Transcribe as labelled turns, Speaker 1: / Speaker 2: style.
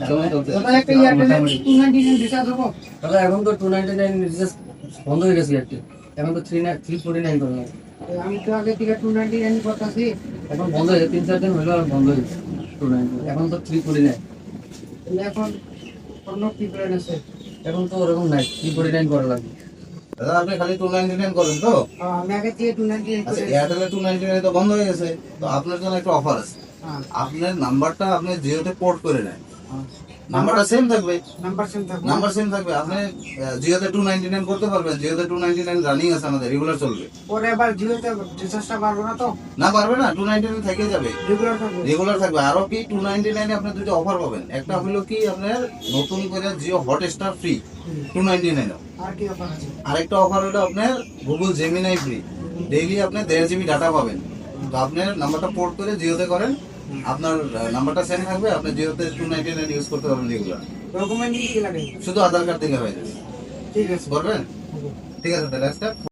Speaker 1: কেমন চলছে?
Speaker 2: দাদা একটা এয়ারটেল 299 রিচার্জ হবো?
Speaker 1: দাদা এখন তো 299 রিচার্জ বন্ধ হয়ে গেছে আর কি। এখন তো 349 করে লাগে।
Speaker 2: আমি তো আগে থেকে 299 করতেছি।
Speaker 1: এখন বন্ধ হয়েছে, 3-4 দিন হলো আর বন্ধ হয়েছে 299। এখন তো 349।
Speaker 2: এখন অন্য কি প্ল্যান আছে?
Speaker 1: এখন তো ওরকম নাই, 349 করা লাগবে।
Speaker 3: দাদা আপনি খালি 299 করেন তো?
Speaker 2: আমি আগে থেকে 299
Speaker 3: আচ্ছা,
Speaker 2: করে
Speaker 3: এয়ারটেলে 299 তো বন্ধ হয়ে গেছে, তো আপনার জন্য একটা অফার আছে।
Speaker 2: হ্যাঁ
Speaker 3: আপনার নাম্বারটা আপনি জিওতে পোর্ট করে নেন,
Speaker 2: হ্যাঁ।
Speaker 3: নাম্বারটা সেম থাকবে।
Speaker 2: নাম্বার সেম থাকবে।
Speaker 3: নাম্বার সেম থাকবে, আপনি জিওতে 299 করতে পারবেন। জিওতে 299 রানিং আছে, আমাদের রেগুলার চলবে।
Speaker 2: পরে আবার জিওতে রিচার্জটা পারবো না তো?
Speaker 3: না পারবে না, 299 থেকে যাবে,
Speaker 2: রেগুলার থাকবে।
Speaker 3: রেগুলার থাকবে। আরো কি 299 এ আপনি দুটো অফার পাবেন। একটা হলো কি আপনার নতুন করে জিও হটস্টার ফ্রি 299 এ।
Speaker 2: আর কি অফার আছে?
Speaker 3: আরেকটা অফার হলো আপনার গুগল জেমিনাই ফ্রি, ডেইলি আপনি 1.5 জিবি ডাটা পাবেন। তো আপনার নাম্বারটা পোর্ট করে জিওতে করেন, আপনার নাম্বারটা সেম থাকবে, আপনি জিওতে 299 ইউজ করতে পারবেন রেগুলার।
Speaker 2: ডকুমেন্ট কি লাগে?
Speaker 3: শুধু আধার কার্ড থেকে হয়ে যাবে।
Speaker 2: ঠিক আছে
Speaker 3: করবেন? ঠিক আছে, তাহলে আজকে